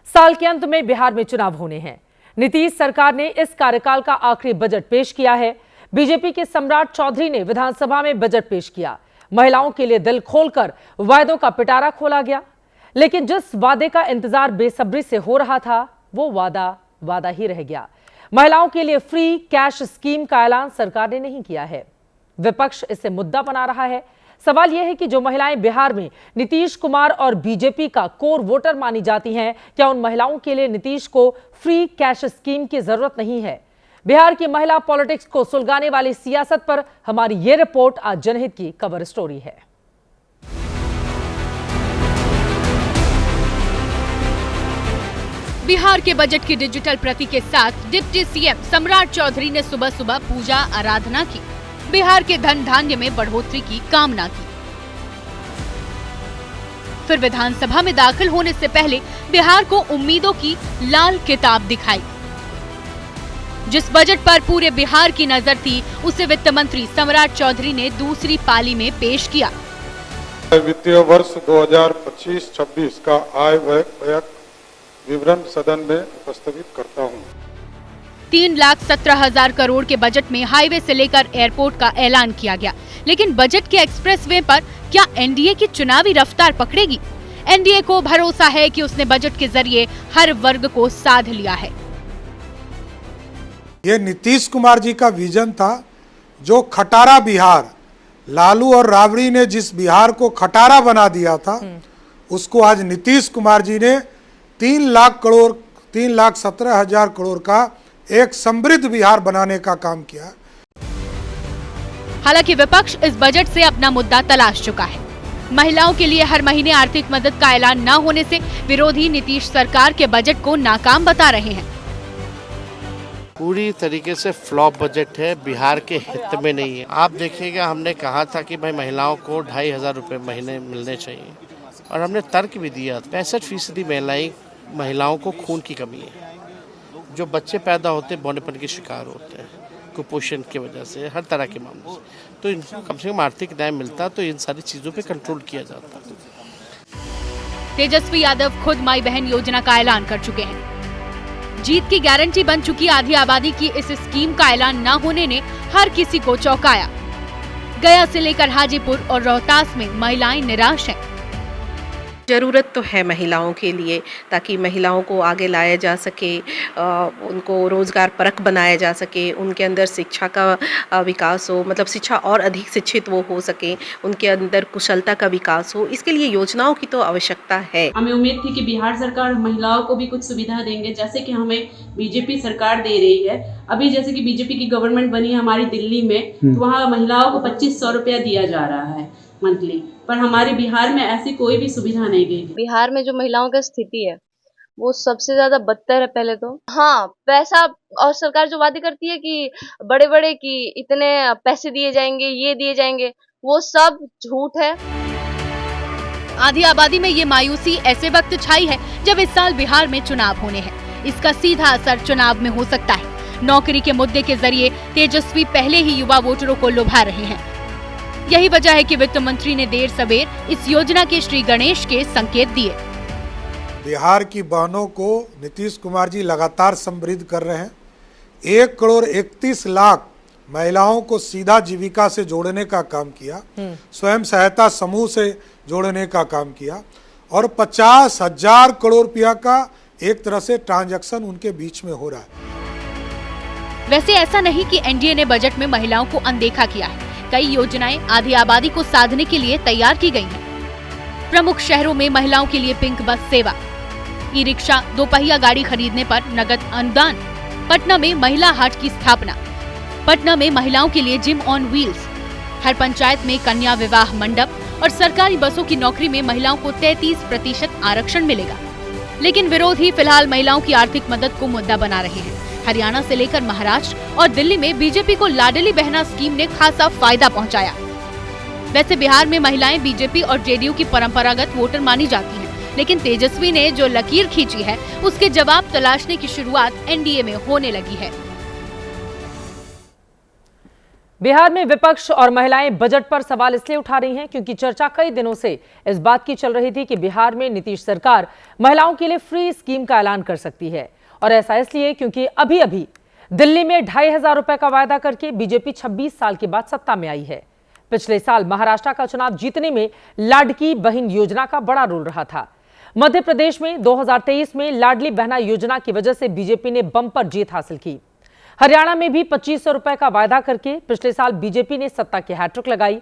साल के अंत में बिहार में चुनाव होने हैं। नीतीश सरकार ने इस कार्यकाल का आखिरी बजट पेश किया है। बीजेपी के सम्राट चौधरी ने विधानसभा में बजट पेश किया। महिलाओं के लिए दिल खोलकर वायदों का पिटारा खोला गया, लेकिन जिस वादे का इंतजार बेसब्री से हो रहा था वो वादा ही रह गया। महिलाओं के लिए फ्री कैश स्कीम का ऐलान सरकार ने नहीं किया है। विपक्ष इसे मुद्दा बना रहा है। सवाल यह है कि जो महिलाएं बिहार में नीतीश कुमार और बीजेपी का कोर वोटर मानी जाती हैं, क्या उन महिलाओं के लिए नीतीश को फ्री कैश स्कीम की जरूरत नहीं है? बिहार की महिला पॉलिटिक्स को सुलगाने वाली सियासत पर हमारी यह रिपोर्ट आज जनहित की कवर स्टोरी है। बिहार के बजट की डिजिटल प्रति के साथ डिप्टी सीएम सम्राट चौधरी ने सुबह सुबह पूजा आराधना की, बिहार के धन धान्य में बढ़ोतरी की कामना की। फिर विधानसभा में दाखिल होने से पहले बिहार को उम्मीदों की लाल किताब दिखाई। जिस बजट पर पूरे बिहार की नजर थी, उसे वित्त मंत्री सम्राट चौधरी ने दूसरी पाली में पेश किया। वित्तीय वर्ष 2025-26 का आय व्यय विवरण सदन में उपस्थापित करता हूँ। 3,17,000 करोड़ के बजट में हाईवे से लेकर एयरपोर्ट का ऐलान किया गया, लेकिन बजट के एक्सप्रेसवे पर क्या एनडीए की चुनावी रफ्तार पकड़ेगी? एनडीए को भरोसा है कि उसने बजट के जरिए हर वर्ग को साध लिया है। ये नीतीश कुमार जी का विजन था, जो खटारा बिहार, लालू और राबड़ी ने जिस बिहार को खटारा बना दिया था, उसको आज नीतीश कुमार जी ने 3,17,000 करोड़ का एक समृद्ध बिहार बनाने का काम किया। हालांकि विपक्ष इस बजट से अपना मुद्दा तलाश चुका है। महिलाओं के लिए हर महीने आर्थिक मदद का ऐलान न होने से विरोधी नीतीश सरकार के बजट को नाकाम बता रहे हैं। पूरी तरीके से फ्लॉप बजट है, बिहार के हित में नहीं है। आप देखिएगा, हमने कहा था कि भाई महिलाओं को 2,500 रुपए महीने मिलने चाहिए, और हमने तर्क भी दिया। 65% महिलाओं को खून की कमी है, जो बच्चे पैदा होते बौनेपन के शिकार होते हैं, कुपोषण की वजह से, हर तरह के मामलों से। तो इनको कम से कम आर्थिक न्याय मिलता तो इन सारी चीजों पे कंट्रोल किया जाता। तेजस्वी यादव खुद माई बहन योजना का ऐलान कर चुके हैं। जीत की गारंटी बन चुकी आधी आबादी की इस स्कीम का ऐलान न होने ने हर किसी को चौंकाया। गया से लेकर हाजीपुर और रोहतास में महिलाएं निराश हैं। ज़रूरत तो है महिलाओं के लिए, ताकि महिलाओं को आगे लाया जा सके, उनको रोज़गार परक बनाया जा सके, उनके अंदर शिक्षा का विकास हो, मतलब शिक्षा और अधिक शिक्षित वो हो सके, उनके अंदर कुशलता का विकास हो। इसके लिए योजनाओं की तो आवश्यकता है। हमें उम्मीद थी कि बिहार सरकार महिलाओं को भी कुछ सुविधा देंगे, जैसे कि हमें बीजेपी सरकार दे रही है। अभी जैसे कि बीजेपी की गवर्नमेंट बनी है हमारी दिल्ली में, तो वहाँ महिलाओं को 2,500 रुपया दिया जा रहा है मंथली, पर हमारे बिहार में ऐसी कोई भी सुविधा नहीं गई। बिहार में जो महिलाओं की स्थिति है वो सबसे ज्यादा बदतर है। पहले तो हाँ, पैसा, और सरकार जो वादे करती है कि बड़े बड़े कि इतने पैसे दिए जाएंगे, ये दिए जाएंगे, वो सब झूठ है। आधी आबादी में ये मायूसी ऐसे वक्त छाई है जब इस साल बिहार में चुनाव होने हैं। इसका सीधा असर चुनाव में हो सकता है। नौकरी के मुद्दे के जरिए तेजस्वी पहले ही युवा वोटरों को लुभा रहे हैं। यही वजह है कि वित्त मंत्री ने देर सवेर इस योजना के श्री गणेश के संकेत दिए। बिहार की बहनों को नीतीश कुमार जी लगातार समृद्ध कर रहे हैं। 1,31,00,000 महिलाओं को सीधा जीविका से जोड़ने का काम किया, स्वयं सहायता समूह से जोड़ने का काम किया, और 50,000 करोड़ रुपया का एक तरह से ट्रांजैक्शन उनके बीच में हो रहा है। वैसे ऐसा नहीं कि एनडीए ने बजट में महिलाओं को अनदेखा किया है। कई योजनाएं आधी आबादी को साधने के लिए तैयार की गई हैं। प्रमुख शहरों में महिलाओं के लिए पिंक बस सेवा, ई रिक्शा, दोपहिया गाड़ी खरीदने पर नगद अनुदान, पटना में महिला हाट की स्थापना, पटना में महिलाओं के लिए जिम ऑन व्हील्स, हर पंचायत में कन्या विवाह मंडप, और सरकारी बसों की नौकरी में महिलाओं को 33% आरक्षण मिलेगा। लेकिन विरोधी फिलहाल महिलाओं की आर्थिक मदद को मुद्दा बना रहे हैं। हरियाणा से लेकर महाराष्ट्र और दिल्ली में बीजेपी को लाडली बहना स्कीम ने खासा फायदा पहुंचाया। वैसे बिहार में महिलाएं बीजेपी और जेडीयू की परंपरागत वोटर मानी जाती हैं, लेकिन तेजस्वी ने जो लकीर खींची है उसके जवाब तलाशने की शुरुआत एनडीए में होने लगी है। बिहार में विपक्ष और महिलाएं बजट पर सवाल इसलिए उठा रही हैं क्योंकि चर्चा कई दिनों से इस बात की चल रही थी कि बिहार में नीतीश सरकार महिलाओं के लिए फ्री स्कीम का ऐलान कर सकती है। और ऐसा इसलिए क्योंकि अभी अभी दिल्ली में 2,500 रुपए का वायदा करके बीजेपी 26 साल के बाद सत्ता में आई है। पिछले साल महाराष्ट्र का चुनाव जीतने में लाडकी बहन योजना का बड़ा रोल रहा था। मध्य प्रदेश में 2023 में लाडली बहना योजना की वजह से बीजेपी ने बम्पर जीत हासिल की। हरियाणा में भी 2500 रुपए का वायदा करके पिछले साल बीजेपी ने सत्ता की हैट्रिक लगाई।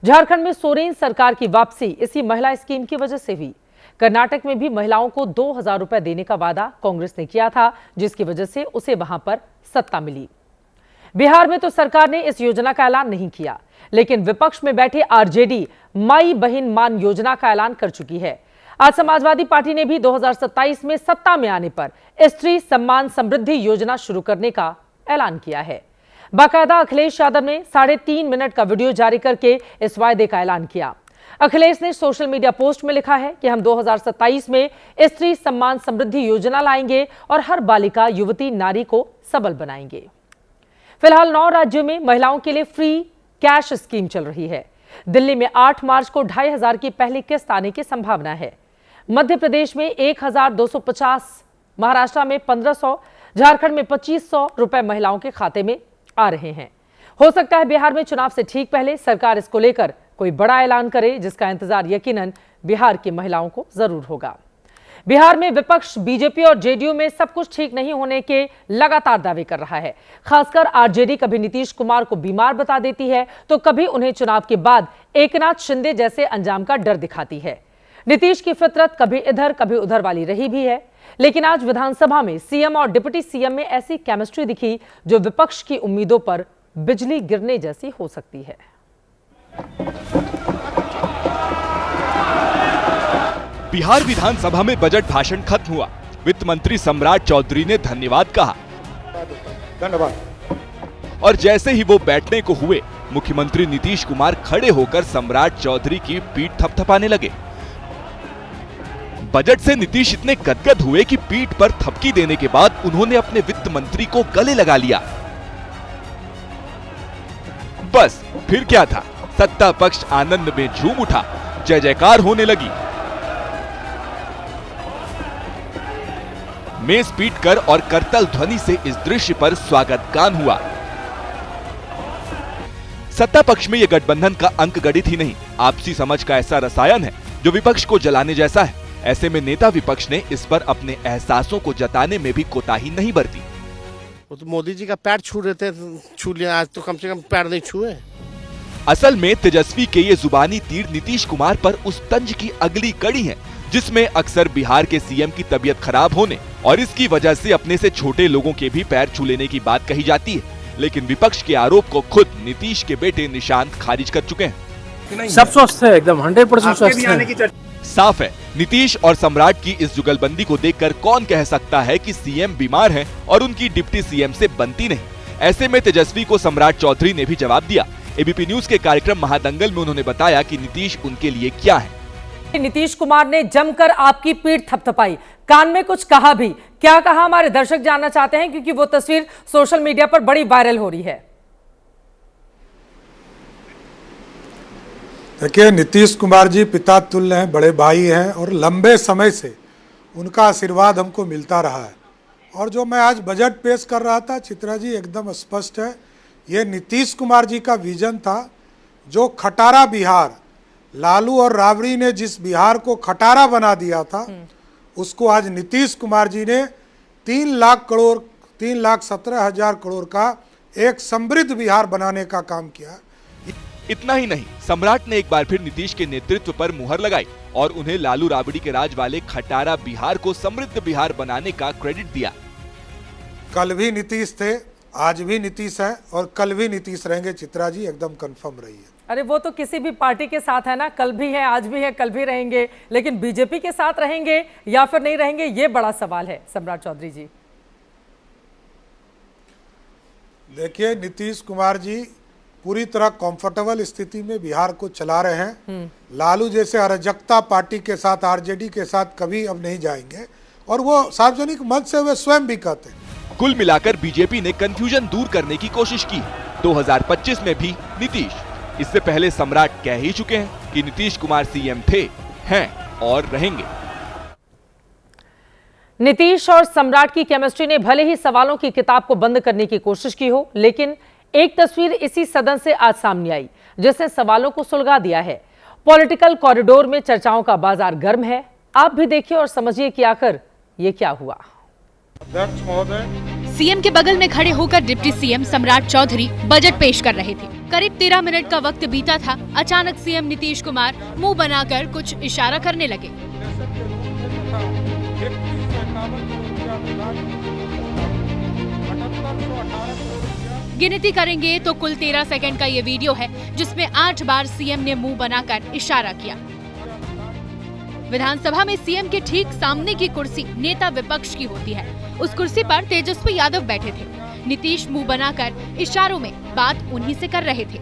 झारखंड में सोरेन सरकार की वापसी इसी महिला स्कीम की वजह से हुई। कर्नाटक में भी महिलाओं को 2,000 रुपए देने का वादा कांग्रेस ने किया था, जिसकी वजह से उसे वहां पर सत्ता मिली। बिहार में तो सरकार ने इस योजना का ऐलान नहीं किया, लेकिन विपक्ष में बैठे आरजेडी माई बहन मान योजना का ऐलान कर चुकी है। आज समाजवादी पार्टी ने भी 2027 में सत्ता में आने पर स्त्री सम्मान समृद्धि योजना शुरू करने का ऐलान किया है। बाकायदा अखिलेश यादव ने 3.5 मिनट का वीडियो जारी करके इस वायदे का ऐलान किया। अखिलेश ने सोशल मीडिया पोस्ट में लिखा है कि हम 2027 में स्त्री सम्मान समृद्धि योजना लाएंगे और हर बालिका युवती नारी को सबल बनाएंगे। फिलहाल 9 राज्यों में महिलाओं के लिए फ्री कैश स्कीम चल रही है। दिल्ली में 8 मार्च को 2,500 की पहली किस्त आने की संभावना है। मध्य प्रदेश में 1,250, महाराष्ट्र में 1,500, झारखंड में 2,500 रुपए महिलाओं के खाते में आ रहे हैं। हो सकता है बिहार में चुनाव से ठीक पहले सरकार इसको लेकर कोई बड़ा ऐलान करे, जिसका इंतजार यकीनन बिहार की महिलाओं को जरूर होगा। बिहार में विपक्ष बीजेपी और जेडीयू में सब कुछ ठीक नहीं होने के लगातार दावे कर रहा है। खासकर आरजेडी कभी नीतीश कुमार को बीमार बता देती है, तो कभी उन्हें चुनाव के बाद एकनाथ शिंदे जैसे अंजाम का डर दिखाती है। नीतीश की फितरत कभी इधर कभी उधर वाली रही भी है, लेकिन आज विधानसभा में सीएम और डिप्टी सीएम में ऐसी केमिस्ट्री दिखी जो विपक्ष की उम्मीदों पर बिजली गिरने जैसी हो सकती है। बिहार विधानसभा में बजट भाषण खत्म हुआ। वित्त मंत्री सम्राट चौधरी ने धन्यवाद कहा। धन्यवाद। और जैसे ही वो बैठने को हुए, मुख्यमंत्री नीतीश कुमार खड़े होकर सम्राट चौधरी की पीठ थपथपाने लगे। बजट से नीतीश इतने गदगद हुए कि पीठ पर थपकी देने के बाद उन्होंने अपने वित्त मंत्री को गले लगा लिया। बस फिर क्या था, सत्ता पक्ष आनंद में झूम उठा, जय जयकार होने लगी। मेज पीटकर और करतल ध्वनि से इस दृश्य पर स्वागत गान हुआ। सत्ता पक्ष में यह गठबंधन का अंक गणित ही नहीं, आपसी समझ का ऐसा रसायन है जो विपक्ष को जलाने जैसा है। ऐसे में नेता विपक्ष ने इस पर अपने एहसासों को जताने में भी कोताही नहीं बरती। वो तो मोदी जी का पैर छू रहे थे, छू लिया, आज तो कम से कम पैर नहीं छुए। असल में तेजस्वी के ये जुबानी तीर नीतीश कुमार पर उस तंज की अगली कड़ी है जिसमें अक्सर बिहार के सीएम की तबीयत खराब होने और इसकी वजह से अपने से छोटे लोगों के भी पैर छू लेने की बात कही जाती है। लेकिन विपक्ष के आरोप को खुद नीतीश के बेटे निशांत खारिज कर चुके हैं। सब स्वस्थ है, एकदम 100% स्वस्थ है। साफ है, नीतीश और सम्राट की इस जुगलबंदी को देखकर कौन कह सकता है कि सीएम बीमार हैं और उनकी डिप्टी सीएम से बनती नहीं। ऐसे में तेजस्वी को सम्राट चौधरी ने भी जवाब दिया। एबीपी न्यूज के कार्यक्रम महादंगल में उन्होंने बताया कि नीतीश उनके लिए क्या है। नीतीश कुमार ने जमकर आपकी पीठ थपथपाई, कान में कुछ कहा भी। क्या कहा, हमारे दर्शक जानना चाहते हैं, क्योंकि वो तस्वीर सोशल मीडिया पर बड़ी वायरल हो रही है। देखिए, नीतीश कुमार जी पिता तुल्य हैं, बड़े भाई हैं और लंबे समय से उनका आशीर्वाद हमको मिलता रहा है। और जो मैं आज बजट पेश कर रहा था, चित्रा जी, एकदम स्पष्ट है, ये नीतीश कुमार जी का विजन था। जो खटारा बिहार, लालू और राबड़ी ने जिस बिहार को खटारा बना दिया था, उसको आज नीतीश कुमार जी ने 3,17,000 करोड़ का एक समृद्ध बिहार बनाने का काम किया। इतना ही नहीं, सम्राट ने एक बार फिर नीतीश के नेतृत्व पर मुहर लगाई और उन्हें लालू राबड़ी के राज वाले खटारा बिहार को समृद्ध बिहार बनाने का क्रेडिट दिया। कल भी नीतीश थे, आज भी नीतीश है और कल भी नीतीश रहेंगे। चित्रा जी, एकदम कंफर्म रही है। अरे वो तो किसी भी पार्टी के साथ है ना, कल भी है, आज भी है, कल भी रहेंगे, लेकिन बीजेपी के साथ रहेंगे या फिर नहीं रहेंगे, ये बड़ा सवाल है। सम्राट चौधरी जी, देखिए, नीतीश कुमार जी पूरी तरह कंफर्टेबल स्थिति में बिहार को चला रहे हैं। लालू जैसे अराजकता पार्टी के साथ, आरजेडी के साथ कभी अब नहीं जाएंगे और वो सार्वजनिक मंच से वे स्वयं भी कहते हैं। कुल मिलाकर बीजेपी ने कंफ्यूजन दूर करने की कोशिश की। 2025 में भी नीतीश। इससे पहले सम्राट कह ही चुके हैं कि नीतीश कुमार सीएम थे, हैं और रहेंगे। नीतीश और सम्राट की केमिस्ट्री ने भले ही सवालों की किताब को बंद करने की कोशिश की हो, लेकिन एक तस्वीर इसी सदन से आज सामने आई जिसने सवालों को सुलझा दिया है। पॉलिटिकल कॉरिडोर में चर्चाओं का बाजार गर्म है। आप भी देखिए और समझिए कि आखिर ये क्या हुआ। अध्यक्ष महोदय, सीएम के बगल में खड़े होकर डिप्टी सीएम सम्राट चौधरी बजट पेश कर रहे थे। करीब 13 मिनट का वक्त बीता था, अचानक सीएम नीतीश कुमार मुंह बनाकर कुछ इशारा करने लगे। गिनती करेंगे तो कुल 13 सेकंड का ये वीडियो है जिसमें 8 बार सीएम ने मुंह बनाकर इशारा किया। विधानसभा में सीएम के ठीक सामने की कुर्सी नेता विपक्ष की होती है। उस कुर्सी पर तेजस्वी यादव बैठे थे। नीतीश मुंह बनाकर इशारों में बात उन्हीं से कर रहे थे।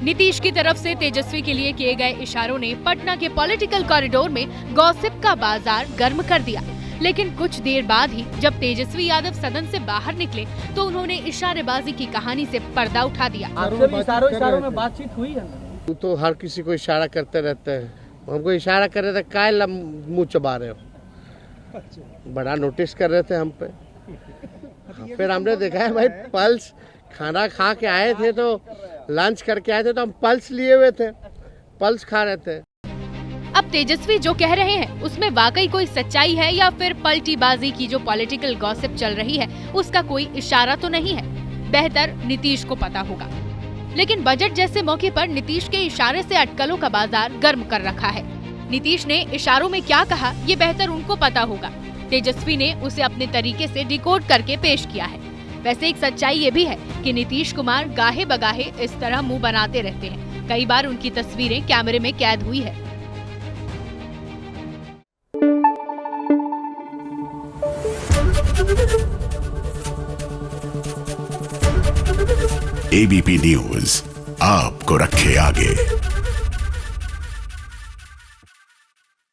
नीतीश की तरफ से तेजस्वी के लिए किए गए इशारों ने पटना के पॉलिटिकल कॉरिडोर में गॉसिप का बाजार गर्म कर दिया। लेकिन कुछ देर बाद ही जब तेजस्वी यादव सदन से बाहर निकले तो उन्होंने इशारेबाजी की कहानी से पर्दा उठा दिया। इशारों में बातचीत हुई है। तो हर किसी को इशारा करते रहते हैं, हमको इशारा कर रहे थे, काय मुंह चबा रहे हो, बड़ा नोटिस कर रहे थे हम पे। फिर हमने देखा है भाई पल्स, खाना खा के आए थे तो लंच करके आए थे तो हम पल्स लिए हुए थे, पल्स खा रहे थे। अब तेजस्वी जो कह रहे हैं उसमें वाकई कोई सच्चाई है या फिर पलटीबाजी की जो पॉलिटिकल गॉसिप चल रही है उसका कोई इशारा तो नहीं है। बेहतर नीतीश को पता होगा। लेकिन बजट जैसे मौके पर नीतीश के इशारे से अटकलों का बाजार गर्म कर रखा है। नीतीश ने इशारों में क्या कहा ये बेहतर उनको पता होगा। तेजस्वी ने उसे अपने तरीके से डिकोड करके पेश किया है। वैसे एक सच्चाई ये भी है कि नीतीश कुमार गाहे बगाहे इस तरह मुंह बनाते रहते हैं। कई बार उनकी तस्वीरें कैमरे में कैद हुई है। एबीपी न्यूज आपको रखे आगे।